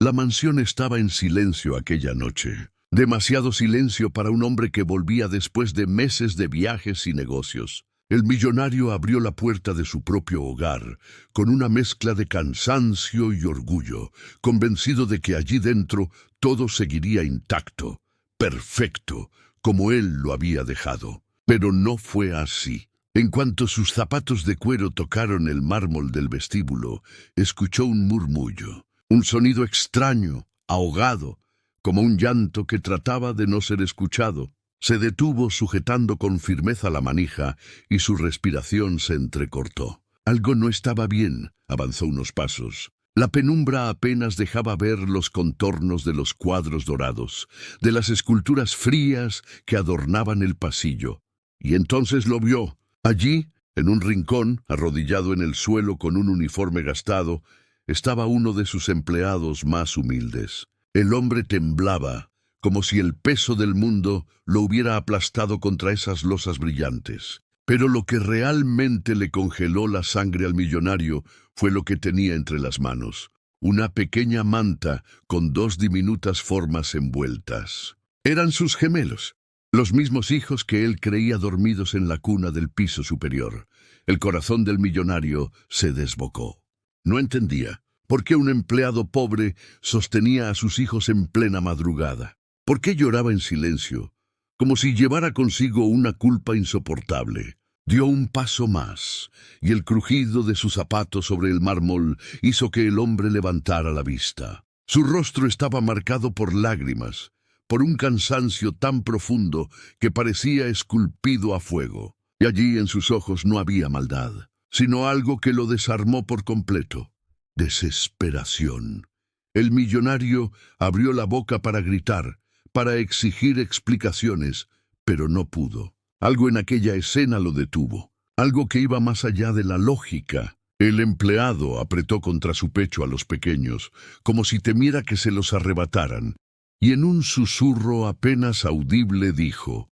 La mansión estaba en silencio aquella noche. Demasiado silencio para un hombre que volvía después de meses de viajes y negocios. El millonario abrió la puerta de su propio hogar, con una mezcla de cansancio y orgullo, convencido de que allí dentro todo seguiría intacto, perfecto, como él lo había dejado. Pero no fue así. En cuanto sus zapatos de cuero tocaron el mármol del vestíbulo, escuchó un murmullo, un sonido extraño, ahogado, como un llanto que trataba de no ser escuchado. Se detuvo sujetando con firmeza la manija y su respiración se entrecortó. Algo no estaba bien, avanzó unos pasos. La penumbra apenas dejaba ver los contornos de los cuadros dorados, de las esculturas frías que adornaban el pasillo. Y entonces lo vio. Allí, en un rincón, arrodillado en el suelo con un uniforme gastado, estaba uno de sus empleados más humildes. El hombre temblaba, como si el peso del mundo lo hubiera aplastado contra esas losas brillantes. Pero lo que realmente le congeló la sangre al millonario fue lo que tenía entre las manos, una pequeña manta con 2 diminutas formas envueltas. Eran sus gemelos, los mismos hijos que él creía dormidos en la cuna del piso superior. El corazón del millonario se desbocó. No entendía por qué un empleado pobre sostenía a sus hijos en plena madrugada. ¿Por qué lloraba en silencio, como si llevara consigo una culpa insoportable? Dio un paso más, y el crujido de sus zapatos sobre el mármol hizo que el hombre levantara la vista. Su rostro estaba marcado por lágrimas, por un cansancio tan profundo que parecía esculpido a fuego. Y allí en sus ojos no había maldad, sino algo que lo desarmó por completo: desesperación. El millonario abrió la boca para gritar, para exigir explicaciones, pero no pudo. Algo en aquella escena lo detuvo, algo que iba más allá de la lógica. El empleado apretó contra su pecho a los pequeños, como si temiera que se los arrebataran, y en un susurro apenas audible dijo: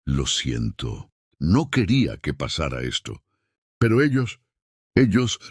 «Lo siento, no quería que pasara esto». Pero ellos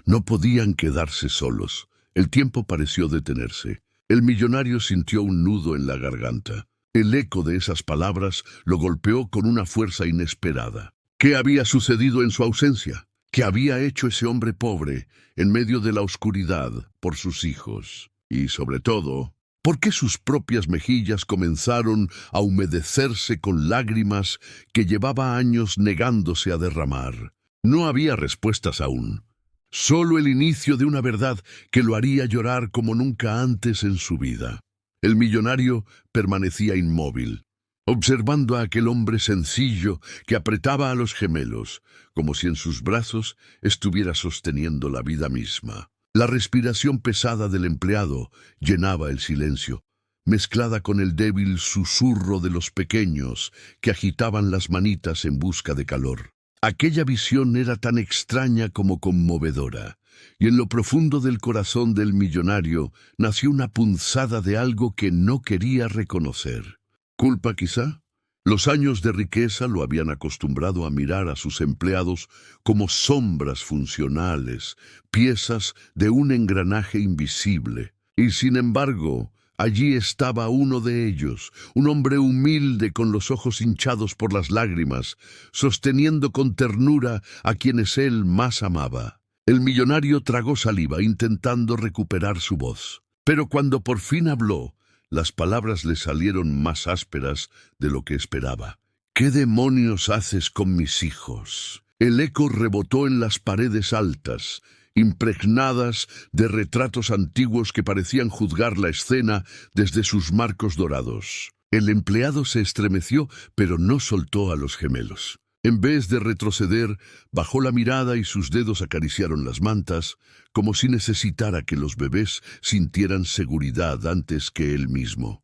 no podían quedarse solos. El tiempo pareció detenerse. El millonario sintió un nudo en la garganta. El eco de esas palabras lo golpeó con una fuerza inesperada. ¿Qué había sucedido en su ausencia? ¿Qué había hecho ese hombre pobre en medio de la oscuridad por sus hijos? Y sobre todo, ¿por qué sus propias mejillas comenzaron a humedecerse con lágrimas que llevaba años negándose a derramar? No había respuestas aún. Solo el inicio de una verdad que lo haría llorar como nunca antes en su vida. El millonario permanecía inmóvil, observando a aquel hombre sencillo que apretaba a los gemelos, como si en sus brazos estuviera sosteniendo la vida misma. La respiración pesada del empleado llenaba el silencio, mezclada con el débil susurro de los pequeños que agitaban las manitas en busca de calor. Aquella visión era tan extraña como conmovedora, y en lo profundo del corazón del millonario nació una punzada de algo que no quería reconocer. ¿Culpa quizá? Los años de riqueza lo habían acostumbrado a mirar a sus empleados como sombras funcionales, piezas de un engranaje invisible. Y sin embargo, allí estaba uno de ellos, un hombre humilde con los ojos hinchados por las lágrimas, sosteniendo con ternura a quienes él más amaba. El millonario tragó saliva intentando recuperar su voz, pero cuando por fin habló, las palabras le salieron más ásperas de lo que esperaba. «¿Qué demonios haces con mis hijos?». El eco rebotó en las paredes altas, impregnadas de retratos antiguos que parecían juzgar la escena desde sus marcos dorados. El empleado se estremeció, pero no soltó a los gemelos. En vez de retroceder, bajó la mirada y sus dedos acariciaron las mantas, como si necesitara que los bebés sintieran seguridad antes que él mismo.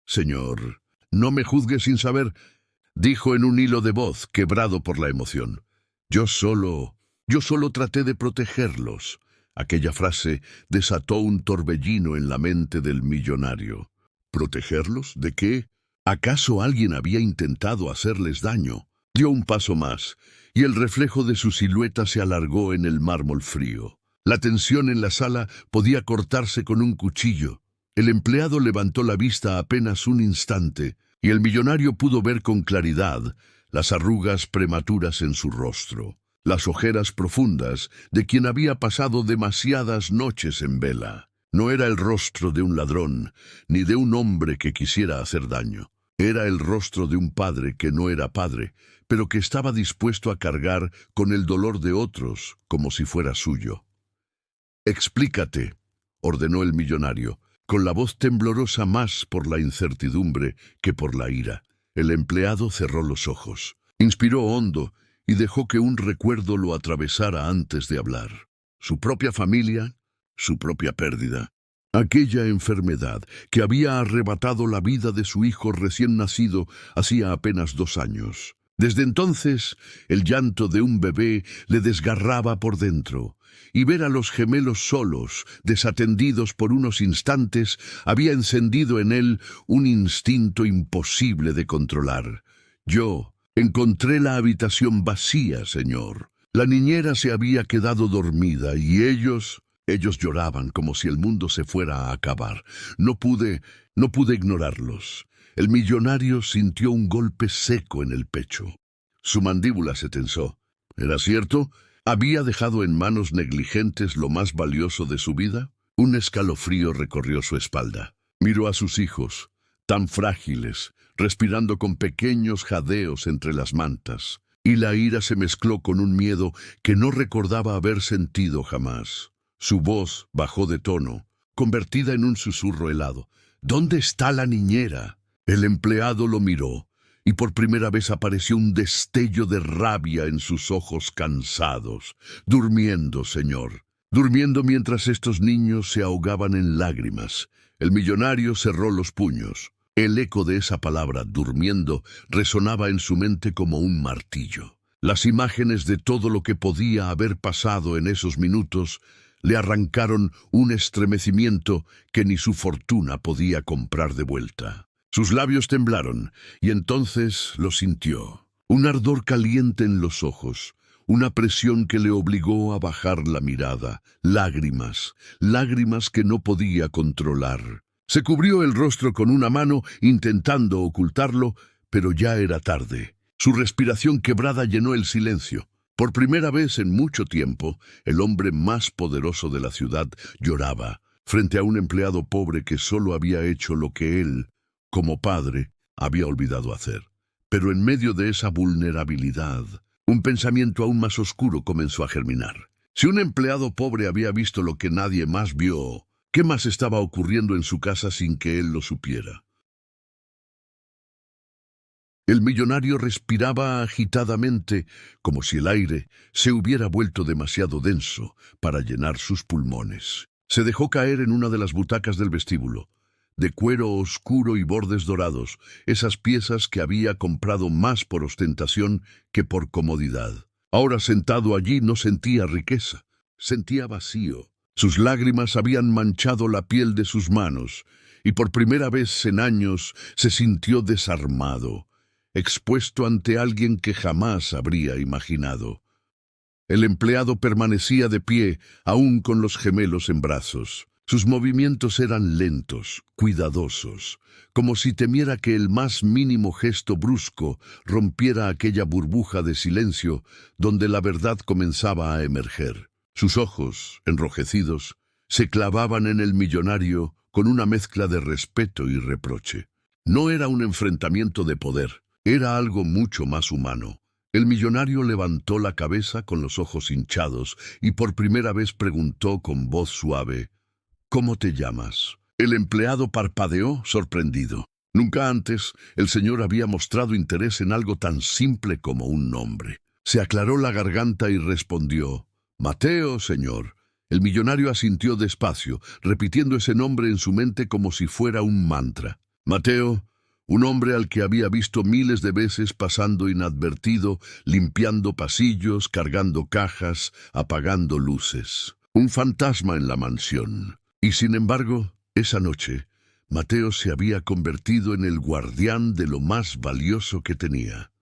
«Señor, no me juzgue sin saber», dijo en un hilo de voz quebrado por la emoción. Yo solo traté de protegerlos». Aquella frase desató un torbellino en la mente del millonario. ¿Protegerlos? ¿De qué? ¿Acaso alguien había intentado hacerles daño? Dio un paso más, y el reflejo de su silueta se alargó en el mármol frío. La tensión en la sala podía cortarse con un cuchillo. El empleado levantó la vista apenas un instante, y el millonario pudo ver con claridad las arrugas prematuras en su rostro, las ojeras profundas de quien había pasado demasiadas noches en vela. No era el rostro de un ladrón, ni de un hombre que quisiera hacer daño. Era el rostro de un padre que no era padre, pero que estaba dispuesto a cargar con el dolor de otros como si fuera suyo. «Explícate», ordenó el millonario, con la voz temblorosa más por la incertidumbre que por la ira. El empleado cerró los ojos, inspiró hondo y dejó que un recuerdo lo atravesara antes de hablar. Su propia familia, su propia pérdida. Aquella enfermedad que había arrebatado la vida de su hijo recién nacido hacía apenas 2 años. Desde entonces, el llanto de un bebé le desgarraba por dentro, y ver a los gemelos solos, desatendidos por unos instantes, había encendido en él un instinto imposible de controlar. «Yo encontré la habitación vacía, señor. La niñera se había quedado dormida y ellos lloraban como si el mundo se fuera a acabar. No pude ignorarlos». El millonario sintió un golpe seco en el pecho. Su mandíbula se tensó. ¿Era cierto? ¿Había dejado en manos negligentes lo más valioso de su vida? Un escalofrío recorrió su espalda. Miró a sus hijos, tan frágiles, respirando con pequeños jadeos entre las mantas, y la ira se mezcló con un miedo que no recordaba haber sentido jamás. Su voz bajó de tono, convertida en un susurro helado. «¿Dónde está la niñera?» El empleado lo miró, y por primera vez apareció un destello de rabia en sus ojos cansados. «Durmiendo, señor. Durmiendo mientras estos niños se ahogaban en lágrimas». El millonario cerró los puños. El eco de esa palabra, durmiendo, resonaba en su mente como un martillo. Las imágenes de todo lo que podía haber pasado en esos minutos le arrancaron un estremecimiento que ni su fortuna podía comprar de vuelta. Sus labios temblaron, y entonces lo sintió. Un ardor caliente en los ojos, una presión que le obligó a bajar la mirada, lágrimas que no podía controlar. Se cubrió el rostro con una mano, intentando ocultarlo, pero ya era tarde. Su respiración quebrada llenó el silencio. Por primera vez en mucho tiempo, el hombre más poderoso de la ciudad lloraba, frente a un empleado pobre que solo había hecho lo que él, como padre, había olvidado hacer. Pero en medio de esa vulnerabilidad, un pensamiento aún más oscuro comenzó a germinar. Si un empleado pobre había visto lo que nadie más vio, ¿qué más estaba ocurriendo en su casa sin que él lo supiera? El millonario respiraba agitadamente, como si el aire se hubiera vuelto demasiado denso para llenar sus pulmones. Se dejó caer en una de las butacas del vestíbulo, de cuero oscuro y bordes dorados, esas piezas que había comprado más por ostentación que por comodidad. Ahora sentado allí no sentía riqueza, sentía vacío. Sus lágrimas habían manchado la piel de sus manos, y por primera vez en años se sintió desarmado, expuesto ante alguien que jamás habría imaginado. El empleado permanecía de pie, aún con los gemelos en brazos. Sus movimientos eran lentos, cuidadosos, como si temiera que el más mínimo gesto brusco rompiera aquella burbuja de silencio donde la verdad comenzaba a emerger. Sus ojos, enrojecidos, se clavaban en el millonario con una mezcla de respeto y reproche. No era un enfrentamiento de poder, era algo mucho más humano. El millonario levantó la cabeza con los ojos hinchados y por primera vez preguntó con voz suave: «¿Cómo te llamas?». El empleado parpadeó, sorprendido. Nunca antes el señor había mostrado interés en algo tan simple como un nombre. Se aclaró la garganta y respondió: «Mateo, señor». El millonario asintió despacio, repitiendo ese nombre en su mente como si fuera un mantra. Mateo, un hombre al que había visto miles de veces pasando inadvertido, limpiando pasillos, cargando cajas, apagando luces. Un fantasma en la mansión. Y sin embargo, esa noche, Mateo se había convertido en el guardián de lo más valioso que tenía.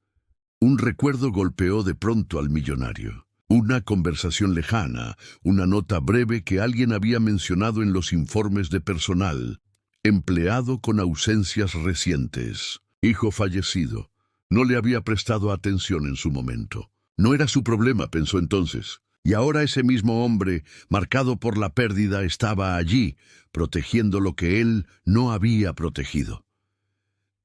Un recuerdo golpeó de pronto al millonario. Una conversación lejana, una nota breve que alguien había mencionado en los informes de personal. Empleado con ausencias recientes. Hijo fallecido. No le había prestado atención en su momento. No era su problema, pensó entonces. Y ahora ese mismo hombre, marcado por la pérdida, estaba allí, protegiendo lo que él no había protegido.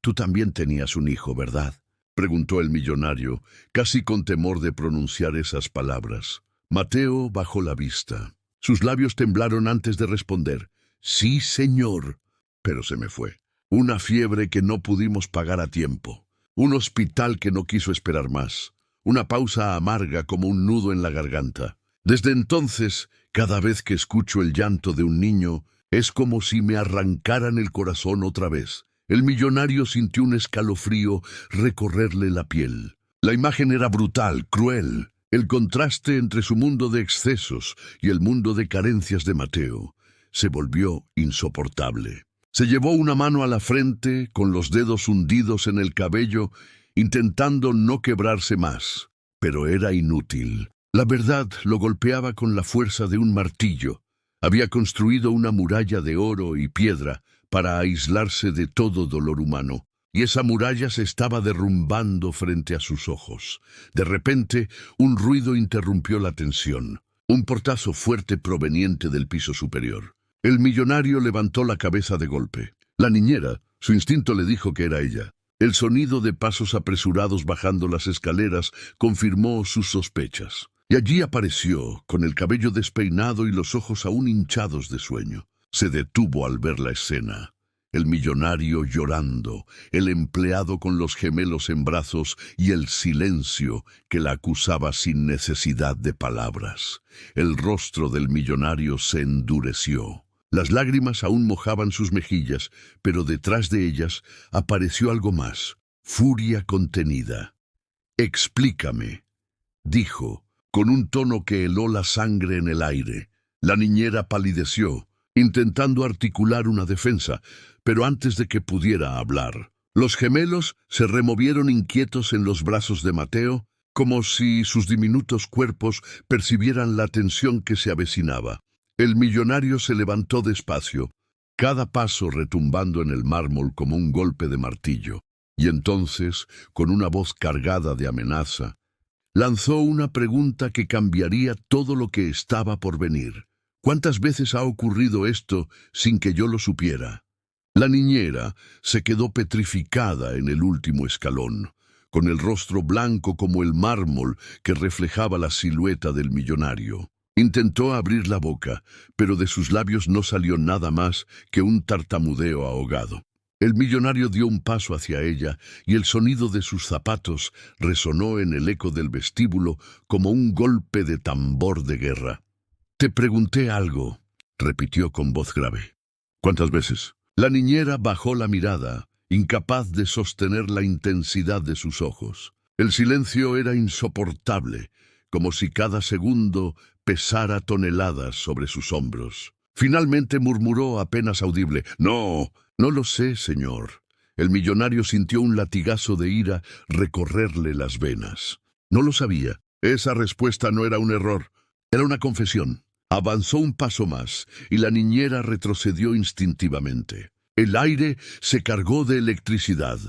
«Tú también tenías un hijo, ¿verdad?», preguntó el millonario, casi con temor de pronunciar esas palabras. Mateo bajó la vista. Sus labios temblaron antes de responder. «Sí, señor». Pero se me fue. Una fiebre que no pudimos pagar a tiempo. Un hospital que no quiso esperar más. Una pausa amarga como un nudo en la garganta. Desde entonces, cada vez que escucho el llanto de un niño, es como si me arrancaran el corazón otra vez. El millonario sintió un escalofrío recorrerle la piel. La imagen era brutal, cruel. El contraste entre su mundo de excesos y el mundo de carencias de Mateo se volvió insoportable. Se llevó una mano a la frente, con los dedos hundidos en el cabello, intentando no quebrarse más. Pero era inútil. La verdad lo golpeaba con la fuerza de un martillo. Había construido una muralla de oro y piedra para aislarse de todo dolor humano, y esa muralla se estaba derrumbando frente a sus ojos. De repente, un ruido interrumpió la tensión. Un portazo fuerte proveniente del piso superior. El millonario levantó la cabeza de golpe. La niñera, su instinto le dijo que era ella. El sonido de pasos apresurados bajando las escaleras confirmó sus sospechas. Y allí apareció, con el cabello despeinado y los ojos aún hinchados de sueño. Se detuvo al ver la escena. El millonario llorando, el empleado con los gemelos en brazos y el silencio que la acusaba sin necesidad de palabras. El rostro del millonario se endureció. Las lágrimas aún mojaban sus mejillas, pero detrás de ellas apareció algo más, furia contenida. «Explícame», dijo, con un tono que heló la sangre en el aire. La niñera palideció, intentando articular una defensa, pero antes de que pudiera hablar, los gemelos se removieron inquietos en los brazos de Mateo, como si sus diminutos cuerpos percibieran la tensión que se avecinaba. El millonario se levantó despacio, cada paso retumbando en el mármol como un golpe de martillo, y entonces, con una voz cargada de amenaza, lanzó una pregunta que cambiaría todo lo que estaba por venir. ¿Cuántas veces ha ocurrido esto sin que yo lo supiera? La niñera se quedó petrificada en el último escalón, con el rostro blanco como el mármol que reflejaba la silueta del millonario. Intentó abrir la boca, pero de sus labios no salió nada más que un tartamudeo ahogado. El millonario dio un paso hacia ella y el sonido de sus zapatos resonó en el eco del vestíbulo como un golpe de tambor de guerra. «Te pregunté algo», repitió con voz grave. «¿Cuántas veces?» La niñera bajó la mirada, incapaz de sostener la intensidad de sus ojos. El silencio era insoportable, como si cada segundo pesara toneladas sobre sus hombros. Finalmente murmuró apenas audible: «No, no lo sé, señor». El millonario sintió un latigazo de ira recorrerle las venas. No lo sabía. Esa respuesta no era un error, era una confesión. Avanzó un paso más, y la niñera retrocedió instintivamente. El aire se cargó de electricidad,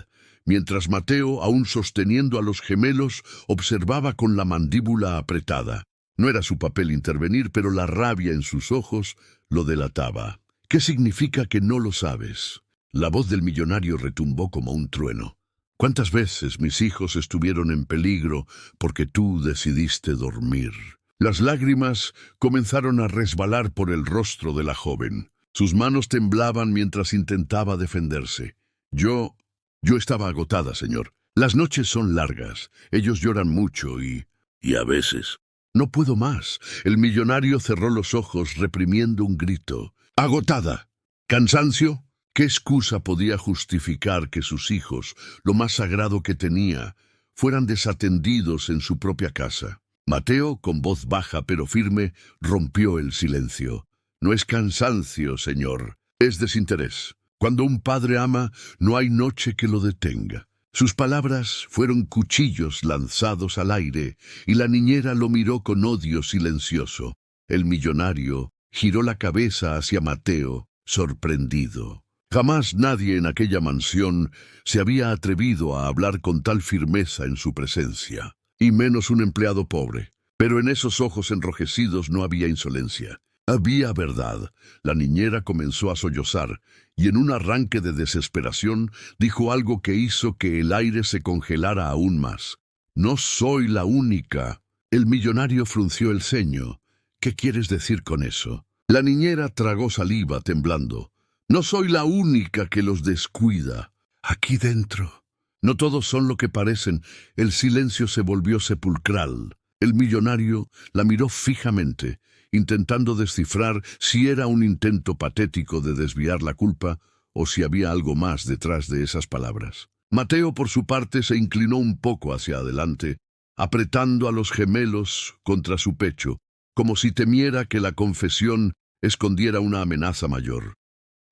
mientras Mateo, aún sosteniendo a los gemelos, observaba con la mandíbula apretada. No era su papel intervenir, pero la rabia en sus ojos lo delataba. «¿Qué significa que no lo sabes?». La voz del millonario retumbó como un trueno. «¿Cuántas veces mis hijos estuvieron en peligro porque tú decidiste dormir?». Las lágrimas comenzaron a resbalar por el rostro de la joven. Sus manos temblaban mientras intentaba defenderse. Yo estaba agotada, señor. Las noches son largas. Ellos lloran mucho y a veces... No puedo más. El millonario cerró los ojos reprimiendo un grito. «¿Agotada? ¿Cansancio?». ¿Qué excusa podía justificar que sus hijos, lo más sagrado que tenía, fueran desatendidos en su propia casa? Mateo, con voz baja pero firme, rompió el silencio. «No es cansancio, señor, es desinterés. Cuando un padre ama, no hay noche que lo detenga. Sus palabras fueron cuchillos lanzados al aire, y la niñera lo miró con odio silencioso. El millonario giró la cabeza hacia Mateo, sorprendido. Jamás nadie en aquella mansión se había atrevido a hablar con tal firmeza en su presencia, y menos un empleado pobre. Pero en esos ojos enrojecidos no había insolencia. Había verdad. La niñera comenzó a sollozar, y en un arranque de desesperación dijo algo que hizo que el aire se congelara aún más. «No soy la única». El millonario frunció el ceño. «¿Qué quieres decir con eso?» La niñera tragó saliva, temblando. «No soy la única que los descuida. Aquí dentro. No todos son lo que parecen». El silencio se volvió sepulcral. El millonario la miró fijamente, intentando descifrar si era un intento patético de desviar la culpa o si había algo más detrás de esas palabras. Mateo, por su parte, se inclinó un poco hacia adelante, apretando a los gemelos contra su pecho, como si temiera que la confesión escondiera una amenaza mayor.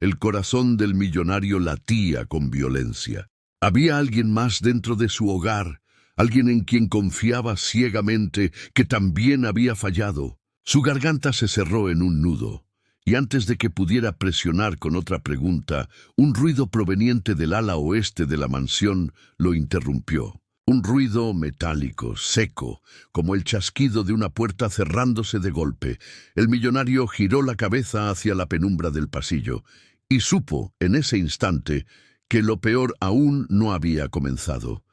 El corazón del millonario latía con violencia. Había alguien más dentro de su hogar, alguien en quien confiaba ciegamente, que también había fallado. Su garganta se cerró en un nudo, y antes de que pudiera presionar con otra pregunta, un ruido proveniente del ala oeste de la mansión lo interrumpió. Un ruido metálico, seco, como el chasquido de una puerta cerrándose de golpe. El millonario giró la cabeza hacia la penumbra del pasillo, y supo, en ese instante, que lo peor aún no había comenzado.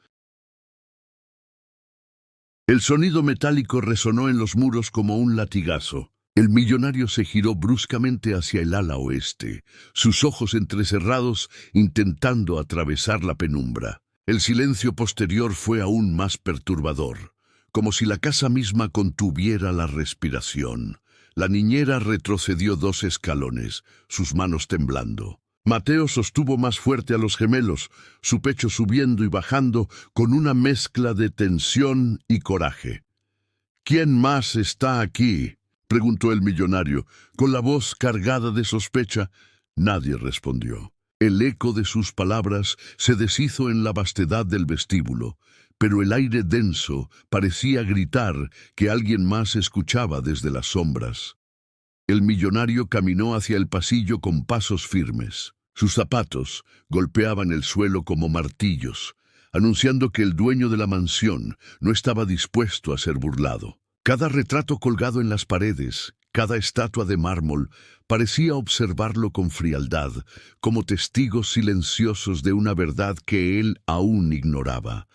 El sonido metálico resonó en los muros como un latigazo. El millonario se giró bruscamente hacia el ala oeste, sus ojos entrecerrados intentando atravesar la penumbra. El silencio posterior fue aún más perturbador, como si la casa misma contuviera la respiración. La niñera retrocedió 2 escalones, sus manos temblando. Mateo sostuvo más fuerte a los gemelos, su pecho subiendo y bajando con una mezcla de tensión y coraje. «¿Quién más está aquí?», preguntó el millonario, con la voz cargada de sospecha. Nadie respondió. El eco de sus palabras se deshizo en la vastedad del vestíbulo, pero el aire denso parecía gritar que alguien más escuchaba desde las sombras. El millonario caminó hacia el pasillo con pasos firmes. Sus zapatos golpeaban el suelo como martillos, anunciando que el dueño de la mansión no estaba dispuesto a ser burlado. Cada retrato colgado en las paredes, cada estatua de mármol, parecía observarlo con frialdad, como testigos silenciosos de una verdad que él aún ignoraba.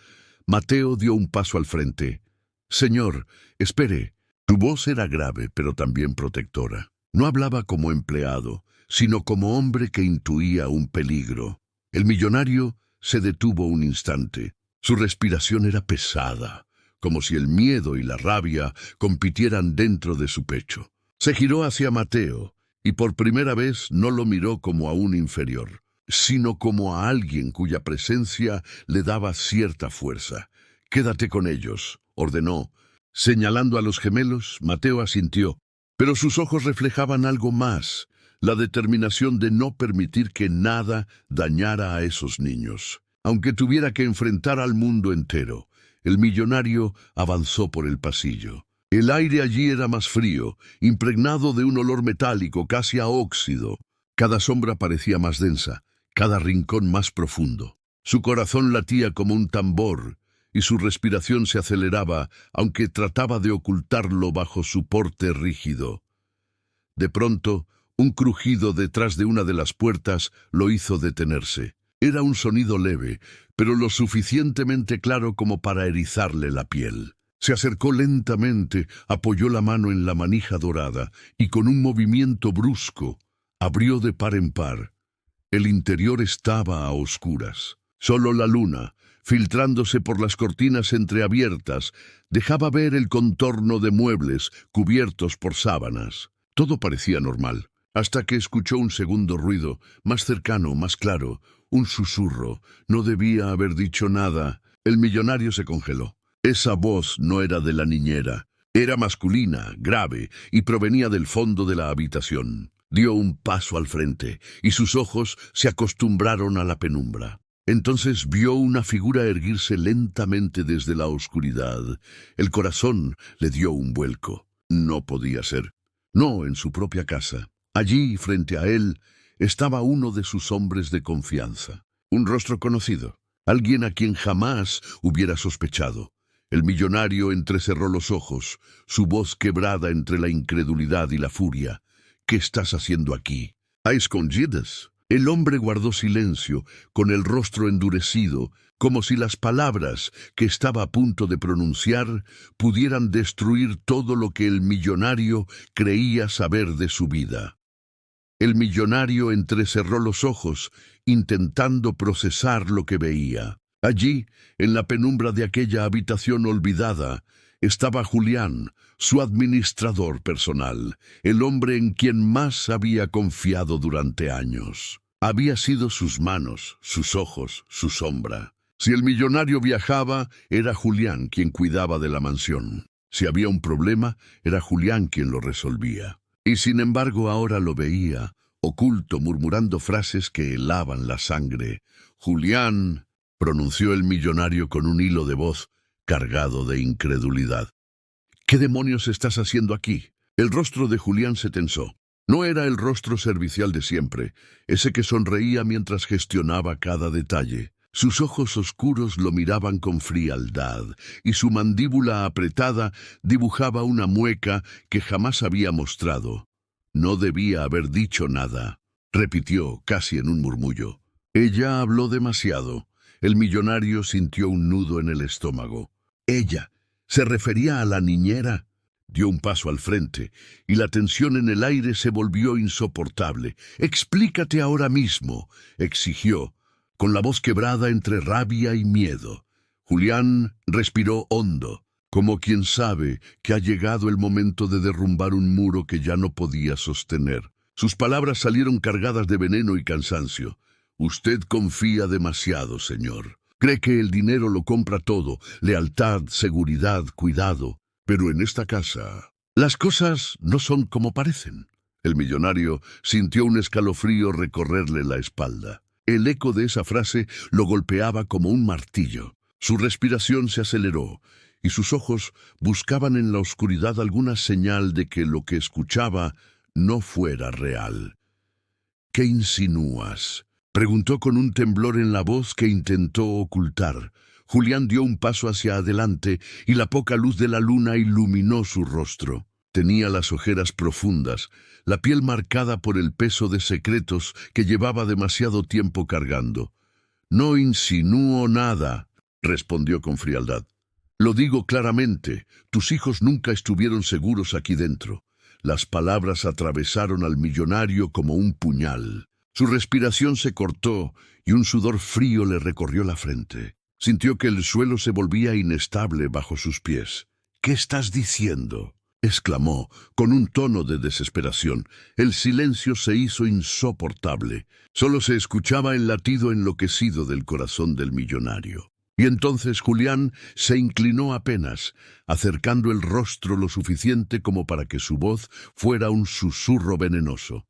Mateo dio un paso al frente. «Señor, espere». Su voz era grave, pero también protectora. No hablaba como empleado, sino como hombre que intuía un peligro. El millonario se detuvo un instante. Su respiración era pesada, como si el miedo y la rabia compitieran dentro de su pecho. Se giró hacia Mateo, y por primera vez no lo miró como a un inferior, sino como a alguien cuya presencia le daba cierta fuerza. «Quédate con ellos», ordenó. Señalando a los gemelos, Mateo asintió, pero sus ojos reflejaban algo más, la determinación de no permitir que nada dañara a esos niños. Aunque tuviera que enfrentar al mundo entero, el millonario avanzó por el pasillo. El aire allí era más frío, impregnado de un olor metálico casi a óxido. Cada sombra parecía más densa, cada rincón más profundo. Su corazón latía como un tambor, y su respiración se aceleraba, aunque trataba de ocultarlo bajo su porte rígido. De pronto, un crujido detrás de una de las puertas lo hizo detenerse. Era un sonido leve, pero lo suficientemente claro como para erizarle la piel. Se acercó lentamente, apoyó la mano en la manija dorada y con un movimiento brusco abrió de par en par. El interior estaba a oscuras. Solo la luna, filtrándose por las cortinas entreabiertas, dejaba ver el contorno de muebles cubiertos por sábanas. Todo parecía normal, hasta que escuchó un segundo ruido, más cercano, más claro, un susurro. No debía haber dicho nada. El millonario se congeló. Esa voz no era de la niñera. Era masculina, grave, y provenía del fondo de la habitación. Dio un paso al frente, y sus ojos se acostumbraron a la penumbra. Entonces vio una figura erguirse lentamente desde la oscuridad. El corazón le dio un vuelco. No podía ser. No en su propia casa. Allí, frente a él, estaba uno de sus hombres de confianza. Un rostro conocido. Alguien a quien jamás hubiera sospechado. El millonario entrecerró los ojos, su voz quebrada entre la incredulidad y la furia. «¿Qué estás haciendo aquí?» «A escondidas». El hombre guardó silencio, con el rostro endurecido, como si las palabras que estaba a punto de pronunciar pudieran destruir todo lo que el millonario creía saber de su vida. El millonario entrecerró los ojos, intentando procesar lo que veía. Allí, en la penumbra de aquella habitación olvidada, estaba Julián, su administrador personal, el hombre en quien más había confiado durante años. Había sido sus manos, sus ojos, su sombra. Si el millonario viajaba, era Julián quien cuidaba de la mansión. Si había un problema, era Julián quien lo resolvía. Y sin embargo ahora lo veía, oculto, murmurando frases que helaban la sangre. «Julián», pronunció el millonario con un hilo de voz cargado de incredulidad. «¿Qué demonios estás haciendo aquí?» El rostro de Julián se tensó. No era el rostro servicial de siempre, ese que sonreía mientras gestionaba cada detalle. Sus ojos oscuros lo miraban con frialdad, y su mandíbula apretada dibujaba una mueca que jamás había mostrado. «No debía haber dicho nada», repitió casi en un murmullo. «Ella habló demasiado». El millonario sintió un nudo en el estómago. «Ella. ¿Se refería a la niñera?» Dio un paso al frente, y la tensión en el aire se volvió insoportable. «Explícate ahora mismo», exigió, con la voz quebrada entre rabia y miedo. Julián respiró hondo, como quien sabe que ha llegado el momento de derrumbar un muro que ya no podía sostener. Sus palabras salieron cargadas de veneno y cansancio. «Usted confía demasiado, señor. Cree que el dinero lo compra todo, lealtad, seguridad, cuidado. Pero en esta casa, las cosas no son como parecen». El millonario sintió un escalofrío recorrerle la espalda. El eco de esa frase lo golpeaba como un martillo. Su respiración se aceleró, y sus ojos buscaban en la oscuridad alguna señal de que lo que escuchaba no fuera real. «¿Qué insinúas?», preguntó con un temblor en la voz que intentó ocultar. Julián dio un paso hacia adelante y la poca luz de la luna iluminó su rostro. Tenía las ojeras profundas, la piel marcada por el peso de secretos que llevaba demasiado tiempo cargando. «No insinúo nada», respondió con frialdad. «Lo digo claramente, tus hijos nunca estuvieron seguros aquí dentro». Las palabras atravesaron al millonario como un puñal. Su respiración se cortó y un sudor frío le recorrió la frente. Sintió que el suelo se volvía inestable bajo sus pies. «¿Qué estás diciendo?», exclamó, con un tono de desesperación. El silencio se hizo insoportable. Solo se escuchaba el latido enloquecido del corazón del millonario. Y entonces Julián se inclinó apenas, acercando el rostro lo suficiente como para que su voz fuera un susurro venenoso.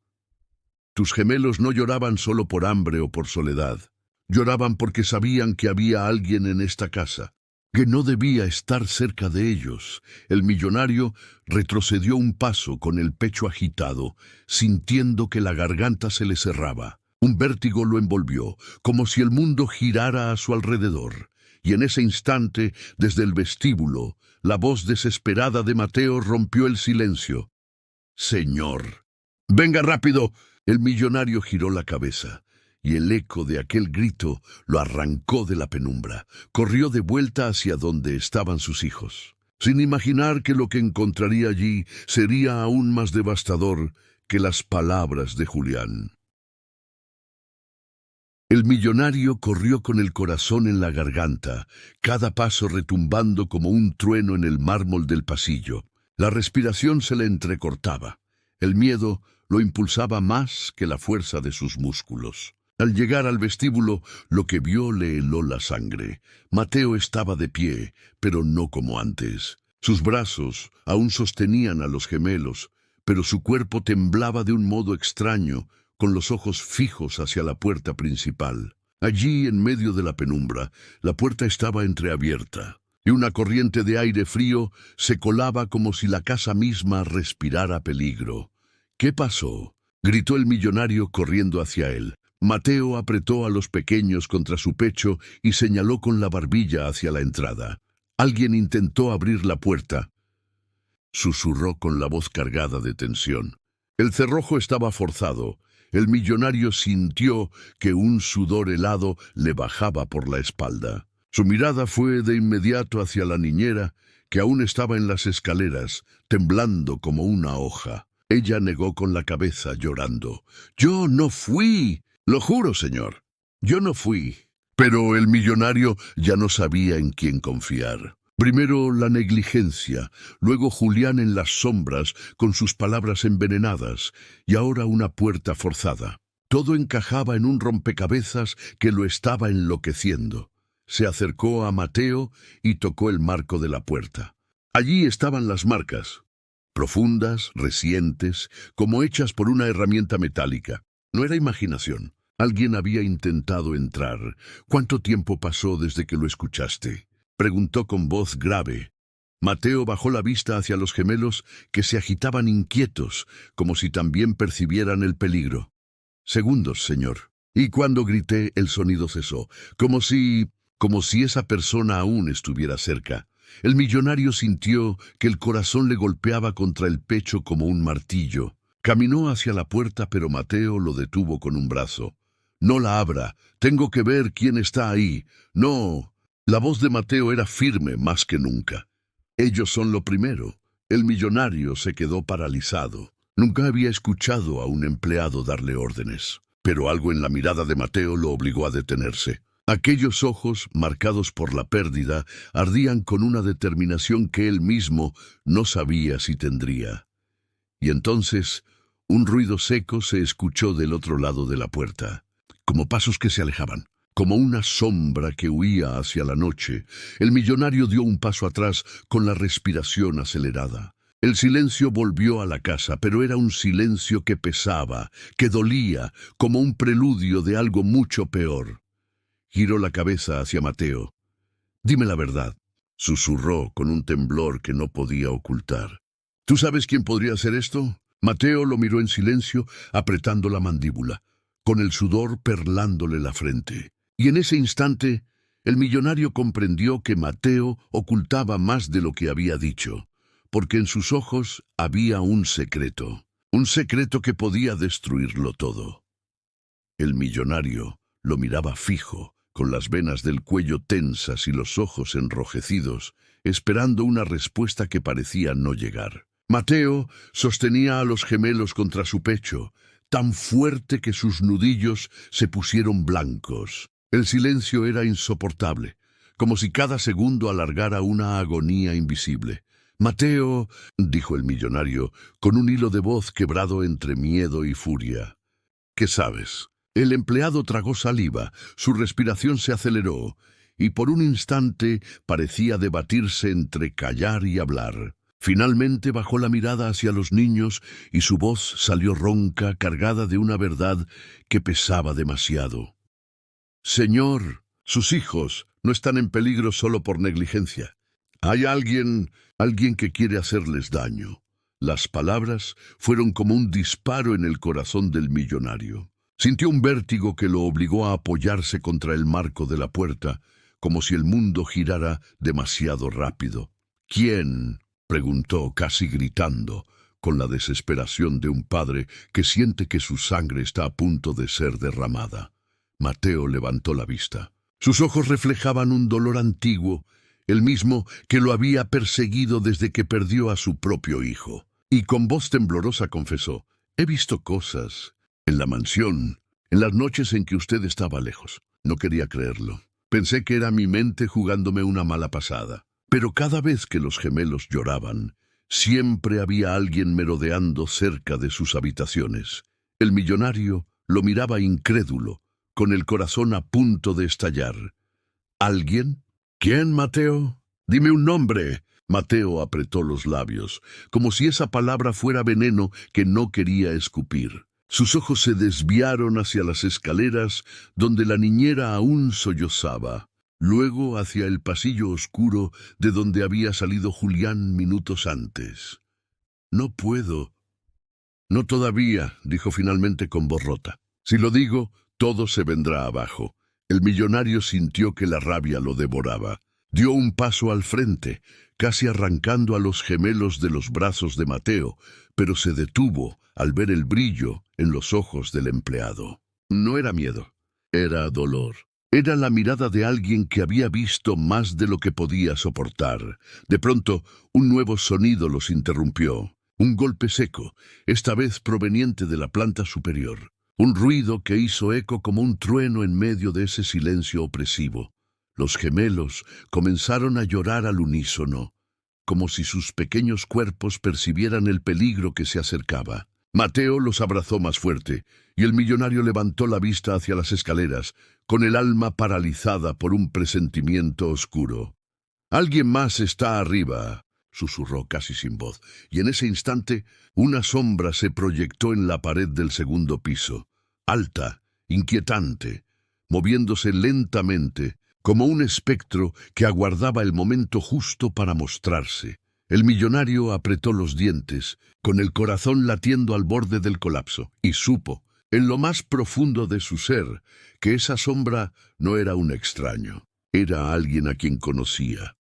«Tus gemelos no lloraban solo por hambre o por soledad. Lloraban porque sabían que había alguien en esta casa, que no debía estar cerca de ellos». El millonario retrocedió un paso con el pecho agitado, sintiendo que la garganta se le cerraba. Un vértigo lo envolvió, como si el mundo girara a su alrededor. Y en ese instante, desde el vestíbulo, la voz desesperada de Mateo rompió el silencio. «Señor». «Venga rápido». El millonario giró la cabeza, y el eco de aquel grito lo arrancó de la penumbra. Corrió de vuelta hacia donde estaban sus hijos, sin imaginar que lo que encontraría allí sería aún más devastador que las palabras de Julián. El millonario corrió con el corazón en la garganta, cada paso retumbando como un trueno en el mármol del pasillo. La respiración se le entrecortaba. El miedo lo impulsaba más que la fuerza de sus músculos. Al llegar al vestíbulo, lo que vio le heló la sangre. Mateo estaba de pie, pero no como antes. Sus brazos aún sostenían a los gemelos, pero su cuerpo temblaba de un modo extraño, con los ojos fijos hacia la puerta principal. Allí, en medio de la penumbra, la puerta estaba entreabierta, y una corriente de aire frío se colaba como si la casa misma respirara peligro. ¿Qué pasó?, gritó el millonario corriendo hacia él. Mateo apretó a los pequeños contra su pecho y señaló con la barbilla hacia la entrada. Alguien intentó abrir la puerta, susurró con la voz cargada de tensión. El cerrojo estaba forzado. El millonario sintió que un sudor helado le bajaba por la espalda. Su mirada fue de inmediato hacia la niñera, que aún estaba en las escaleras, temblando como una hoja. Ella negó con la cabeza, llorando. «Yo no fui. Lo juro, señor. Yo no fui». Pero el millonario ya no sabía en quién confiar. Primero la negligencia, luego Julián en las sombras con sus palabras envenenadas, y ahora una puerta forzada. Todo encajaba en un rompecabezas que lo estaba enloqueciendo. Se acercó a Mateo y tocó el marco de la puerta. Allí estaban las marcas, profundas, recientes, como hechas por una herramienta metálica. No era imaginación. Alguien había intentado entrar. ¿Cuánto tiempo pasó desde que lo escuchaste?, preguntó con voz grave. Mateo bajó la vista hacia los gemelos, que se agitaban inquietos, como si también percibieran el peligro. «Segundos, señor». Y cuando grité, el sonido cesó, como si esa persona aún estuviera cerca. El millonario sintió que el corazón le golpeaba contra el pecho como un martillo. Caminó hacia la puerta, pero Mateo lo detuvo con un brazo. «No la abra. Tengo que ver quién está ahí. No». La voz de Mateo era firme más que nunca. «Ellos son lo primero». El millonario se quedó paralizado. Nunca había escuchado a un empleado darle órdenes. Pero algo en la mirada de Mateo lo obligó a detenerse. Aquellos ojos, marcados por la pérdida, ardían con una determinación que él mismo no sabía si tendría. Y entonces, un ruido seco se escuchó del otro lado de la puerta, como pasos que se alejaban, como una sombra que huía hacia la noche. El millonario dio un paso atrás con la respiración acelerada. El silencio volvió a la casa, pero era un silencio que pesaba, que dolía, como un preludio de algo mucho peor. Giró la cabeza hacia Mateo. «Dime la verdad», susurró con un temblor que no podía ocultar. «¿Tú sabes quién podría hacer esto?» Mateo lo miró en silencio, apretando la mandíbula, con el sudor perlándole la frente. Y en ese instante, el millonario comprendió que Mateo ocultaba más de lo que había dicho, porque en sus ojos había un secreto que podía destruirlo todo. El millonario lo miraba fijo, con las venas del cuello tensas y los ojos enrojecidos, esperando una respuesta que parecía no llegar. Mateo sostenía a los gemelos contra su pecho, tan fuerte que sus nudillos se pusieron blancos. El silencio era insoportable, como si cada segundo alargara una agonía invisible. «Mateo», dijo el millonario, con un hilo de voz quebrado entre miedo y furia. «¿Qué sabes?» El empleado tragó saliva, su respiración se aceleró, y por un instante parecía debatirse entre callar y hablar. Finalmente bajó la mirada hacia los niños y su voz salió ronca, cargada de una verdad que pesaba demasiado. «Señor, sus hijos no están en peligro solo por negligencia. Hay alguien que quiere hacerles daño». Las palabras fueron como un disparo en el corazón del millonario. Sintió un vértigo que lo obligó a apoyarse contra el marco de la puerta, como si el mundo girara demasiado rápido. «¿Quién?», preguntó casi gritando, con la desesperación de un padre que siente que su sangre está a punto de ser derramada. Mateo levantó la vista. Sus ojos reflejaban un dolor antiguo, el mismo que lo había perseguido desde que perdió a su propio hijo. Y con voz temblorosa confesó: «He visto cosas en la mansión, en las noches en que usted estaba lejos. No quería creerlo. Pensé que era mi mente jugándome una mala pasada. Pero cada vez que los gemelos lloraban, siempre había alguien merodeando cerca de sus habitaciones». El millonario lo miraba incrédulo, con el corazón a punto de estallar. «¿Alguien? ¿Quién, Mateo? Dime un nombre». Mateo apretó los labios, como si esa palabra fuera veneno que no quería escupir. Sus ojos se desviaron hacia las escaleras donde la niñera aún sollozaba, luego hacia el pasillo oscuro de donde había salido Julián minutos antes. «No puedo». «No todavía», dijo finalmente con voz rota. «Si lo digo, todo se vendrá abajo». El millonario sintió que la rabia lo devoraba. Dio un paso al frente, casi arrancando a los gemelos de los brazos de Mateo, pero se detuvo al ver el brillo en los ojos del empleado. No era miedo, era dolor. Era la mirada de alguien que había visto más de lo que podía soportar. De pronto, un nuevo sonido los interrumpió. Un golpe seco, esta vez proveniente de la planta superior. Un ruido que hizo eco como un trueno en medio de ese silencio opresivo. Los gemelos comenzaron a llorar al unísono, como si sus pequeños cuerpos percibieran el peligro que se acercaba. Mateo los abrazó más fuerte, y el millonario levantó la vista hacia las escaleras, con el alma paralizada por un presentimiento oscuro. «Alguien más está arriba», susurró casi sin voz, y en ese instante una sombra se proyectó en la pared del segundo piso, alta, inquietante, moviéndose lentamente, como un espectro que aguardaba el momento justo para mostrarse. El millonario apretó los dientes, con el corazón latiendo al borde del colapso, y supo, en lo más profundo de su ser, que esa sombra no era un extraño, era alguien a quien conocía.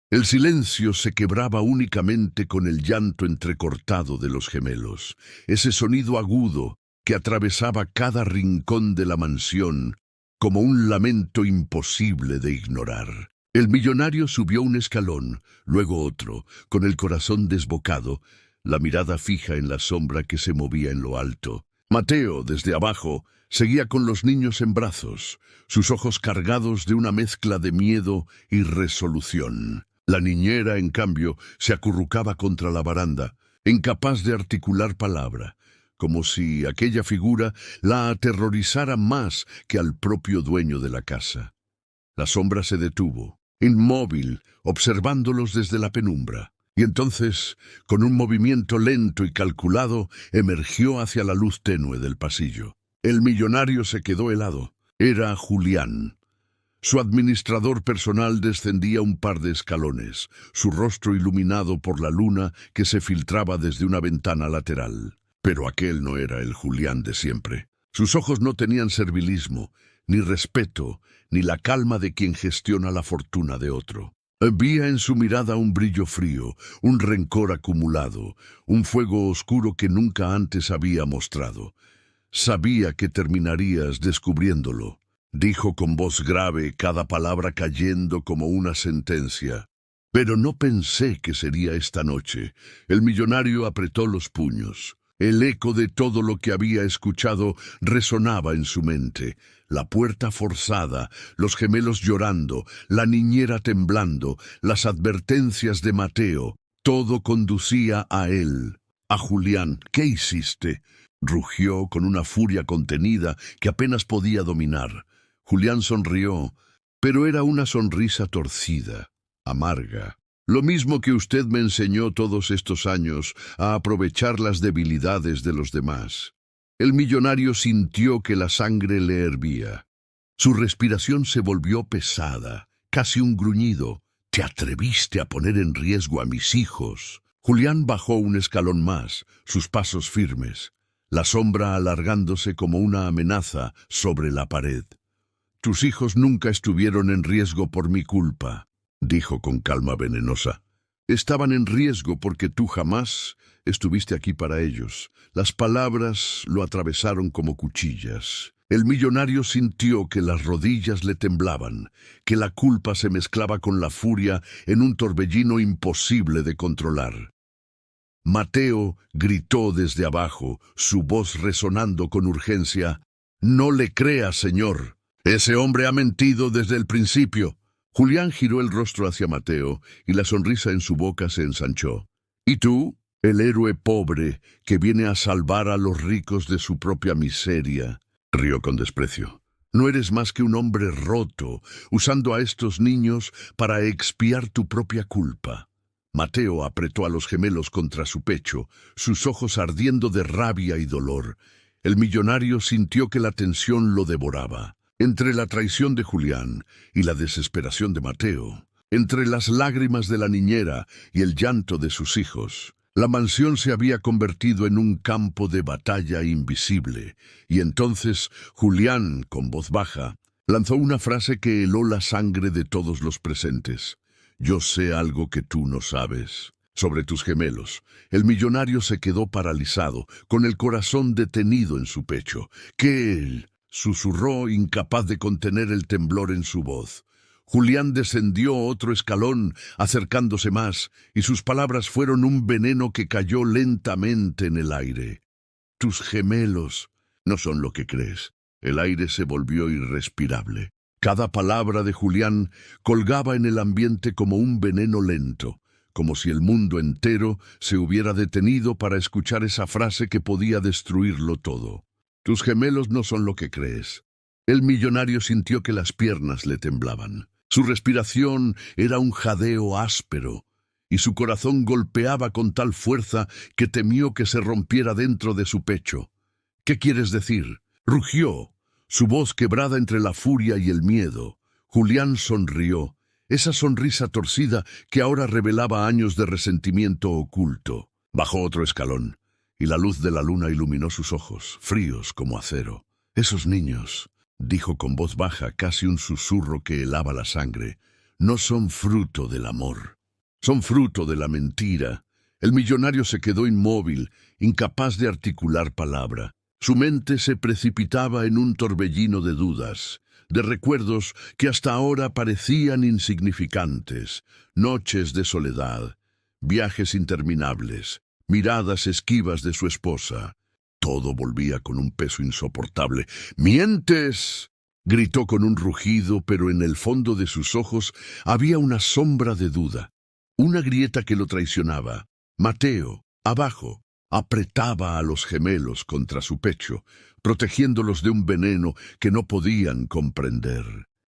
El silencio se quebraba únicamente con el llanto entrecortado de los gemelos, ese sonido agudo que atravesaba cada rincón de la mansión como un lamento imposible de ignorar. El millonario subió un escalón, luego otro, con el corazón desbocado, la mirada fija en la sombra que se movía en lo alto. Mateo, desde abajo, seguía con los niños en brazos, sus ojos cargados de una mezcla de miedo y resolución. La niñera, en cambio, se acurrucaba contra la baranda, incapaz de articular palabra, como si aquella figura la aterrorizara más que al propio dueño de la casa. La sombra se detuvo, inmóvil, observándolos desde la penumbra, y entonces, con un movimiento lento y calculado, emergió hacia la luz tenue del pasillo. El millonario se quedó helado. Era Julián. Su administrador personal descendía un par de escalones, su rostro iluminado por la luna que se filtraba desde una ventana lateral. Pero aquel no era el Julián de siempre. Sus ojos no tenían servilismo, ni respeto, ni la calma de quien gestiona la fortuna de otro. Había en su mirada un brillo frío, un rencor acumulado, un fuego oscuro que nunca antes había mostrado. «Sabía que terminarías descubriéndolo», dijo con voz grave, cada palabra cayendo como una sentencia. «Pero no pensé que sería esta noche». El millonario apretó los puños. El eco de todo lo que había escuchado resonaba en su mente. La puerta forzada, los gemelos llorando, la niñera temblando, las advertencias de Mateo. Todo conducía a él, a Julián. «¿Qué hiciste?», rugió con una furia contenida que apenas podía dominar. Julián sonrió, pero era una sonrisa torcida, amarga. «Lo mismo que usted me enseñó todos estos años, a aprovechar las debilidades de los demás». El millonario sintió que la sangre le hervía. Su respiración se volvió pesada, casi un gruñido. «¿Te atreviste a poner en riesgo a mis hijos?». Julián bajó un escalón más, sus pasos firmes, la sombra alargándose como una amenaza sobre la pared. «Tus hijos nunca estuvieron en riesgo por mi culpa», dijo con calma venenosa. «Estaban en riesgo porque tú jamás estuviste aquí para ellos». Las palabras lo atravesaron como cuchillas. El millonario sintió que las rodillas le temblaban, que la culpa se mezclaba con la furia en un torbellino imposible de controlar. Mateo gritó desde abajo, su voz resonando con urgencia. «No le creas, señor. Ese hombre ha mentido desde el principio». Julián giró el rostro hacia Mateo y la sonrisa en su boca se ensanchó. «¿Y tú? El héroe pobre que viene a salvar a los ricos de su propia miseria», rió con desprecio. «No eres más que un hombre roto, usando a estos niños para expiar tu propia culpa». Mateo apretó a los gemelos contra su pecho, sus ojos ardiendo de rabia y dolor. El millonario sintió que la tensión lo devoraba. Entre la traición de Julián y la desesperación de Mateo, entre las lágrimas de la niñera y el llanto de sus hijos, la mansión se había convertido en un campo de batalla invisible. Y entonces Julián, con voz baja, lanzó una frase que heló la sangre de todos los presentes. «Yo sé algo que tú no sabes». Sobre tus gemelos. El millonario se quedó paralizado, con el corazón detenido en su pecho. «¿Qué él?», susurró, incapaz de contener el temblor en su voz. Julián descendió otro escalón, acercándose más, y sus palabras fueron un veneno que cayó lentamente en el aire. «Tus gemelos no son lo que crees». El aire se volvió irrespirable. Cada palabra de Julián colgaba en el ambiente como un veneno lento, como si el mundo entero se hubiera detenido para escuchar esa frase que podía destruirlo todo. «Tus gemelos no son lo que crees». El millonario sintió que las piernas le temblaban. Su respiración era un jadeo áspero, y su corazón golpeaba con tal fuerza que temió que se rompiera dentro de su pecho. «¿Qué quieres decir?», rugió, su voz quebrada entre la furia y el miedo. Julián sonrió, esa sonrisa torcida que ahora revelaba años de resentimiento oculto. Bajó otro escalón, y la luz de la luna iluminó sus ojos, fríos como acero. «Esos niños», dijo con voz baja, casi un susurro que helaba la sangre, «no son fruto del amor. Son fruto de la mentira». El millonario se quedó inmóvil, incapaz de articular palabra. Su mente se precipitaba en un torbellino de dudas, de recuerdos que hasta ahora parecían insignificantes, noches de soledad, viajes interminables, miradas esquivas de su esposa. Todo volvía con un peso insoportable. «¡Mientes!», gritó con un rugido, pero en el fondo de sus ojos había una sombra de duda, una grieta que lo traicionaba. Mateo, abajo, apretaba a los gemelos contra su pecho, protegiéndolos de un veneno que no podían comprender.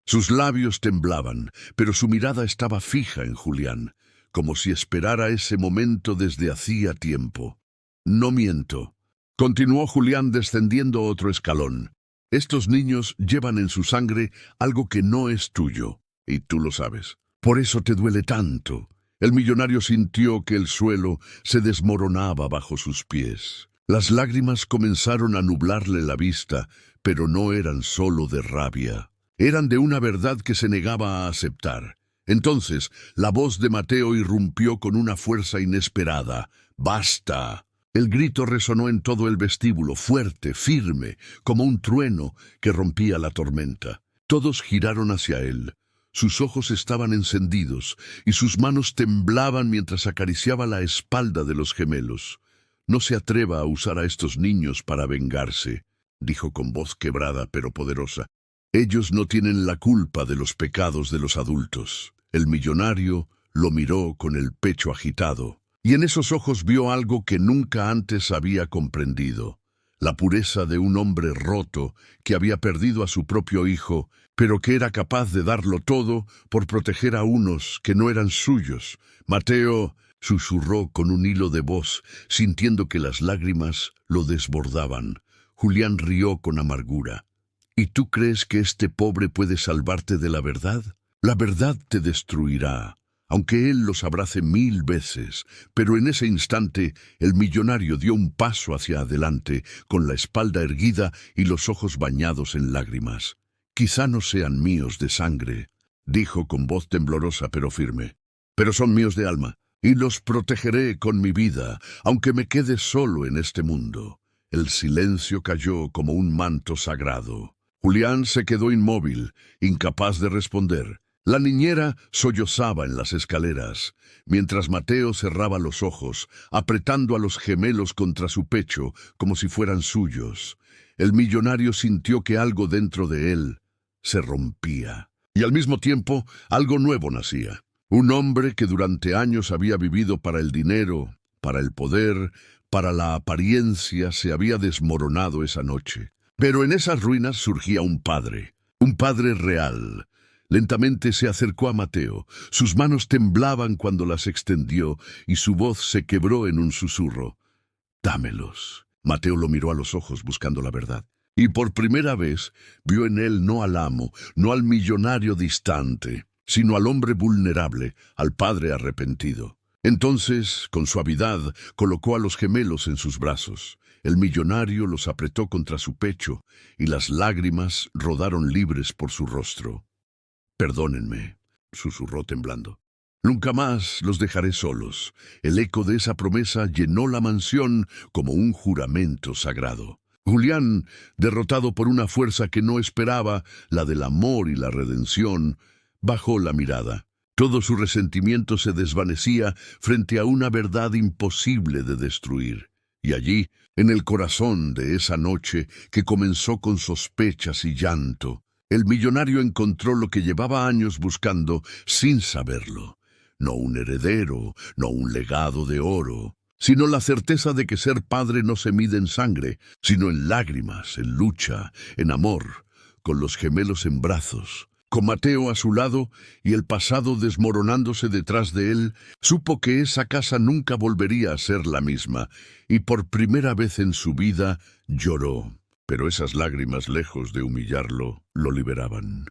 Sus labios temblaban, pero su mirada estaba fija en Julián, como si esperara ese momento desde hacía tiempo. «No miento», continuó Julián descendiendo otro escalón. «Estos niños llevan en su sangre algo que no es tuyo, y tú lo sabes. Por eso te duele tanto». El millonario sintió que el suelo se desmoronaba bajo sus pies. Las lágrimas comenzaron a nublarle la vista, pero no eran solo de rabia. Eran de una verdad que se negaba a aceptar. Entonces, la voz de Mateo irrumpió con una fuerza inesperada. «¡Basta!». El grito resonó en todo el vestíbulo, fuerte, firme, como un trueno que rompía la tormenta. Todos giraron hacia él. Sus ojos estaban encendidos y sus manos temblaban mientras acariciaba la espalda de los gemelos. «No se atreva a usar a estos niños para vengarse», dijo con voz quebrada pero poderosa. «Ellos no tienen la culpa de los pecados de los adultos». El millonario lo miró con el pecho agitado, y en esos ojos vio algo que nunca antes había comprendido. La pureza de un hombre roto que había perdido a su propio hijo, pero que era capaz de darlo todo por proteger a unos que no eran suyos. «Mateo», susurró con un hilo de voz, sintiendo que las lágrimas lo desbordaban. Julián rió con amargura. «¿Y tú crees que este pobre puede salvarte de la verdad? La verdad te destruirá, aunque él los abrace 1000 veces». Pero en ese instante el millonario dio un paso hacia adelante, con la espalda erguida y los ojos bañados en lágrimas. «Quizá no sean míos de sangre», dijo con voz temblorosa pero firme, «pero son míos de alma, y los protegeré con mi vida, aunque me quede solo en este mundo». El silencio cayó como un manto sagrado. Julián se quedó inmóvil, incapaz de responder. La niñera sollozaba en las escaleras, mientras Mateo cerraba los ojos, apretando a los gemelos contra su pecho como si fueran suyos. El millonario sintió que algo dentro de él se rompía, y al mismo tiempo algo nuevo nacía. Un hombre que durante años había vivido para el dinero, para el poder, para la apariencia, se había desmoronado esa noche. Pero en esas ruinas surgía un padre real, Lentamente se acercó a Mateo. Sus manos temblaban cuando las extendió y su voz se quebró en un susurro. «Dámelos». Mateo lo miró a los ojos buscando la verdad. Y por primera vez vio en él no al amo, no al millonario distante, sino al hombre vulnerable, al padre arrepentido. Entonces, con suavidad, colocó a los gemelos en sus brazos. El millonario los apretó contra su pecho y las lágrimas rodaron libres por su rostro. «Perdónenme», susurró temblando. «Nunca más los dejaré solos». El eco de esa promesa llenó la mansión como un juramento sagrado. Julián, derrotado por una fuerza que no esperaba, la del amor y la redención, bajó la mirada. Todo su resentimiento se desvanecía frente a una verdad imposible de destruir. Y allí, en el corazón de esa noche que comenzó con sospechas y llanto, el millonario encontró lo que llevaba años buscando sin saberlo. No un heredero, no un legado de oro, sino la certeza de que ser padre no se mide en sangre, sino en lágrimas, en lucha, en amor, con los gemelos en brazos. Con Mateo a su lado y el pasado desmoronándose detrás de él, supo que esa casa nunca volvería a ser la misma, y por primera vez en su vida lloró. Pero esas lágrimas, lejos de humillarlo, lo liberaban.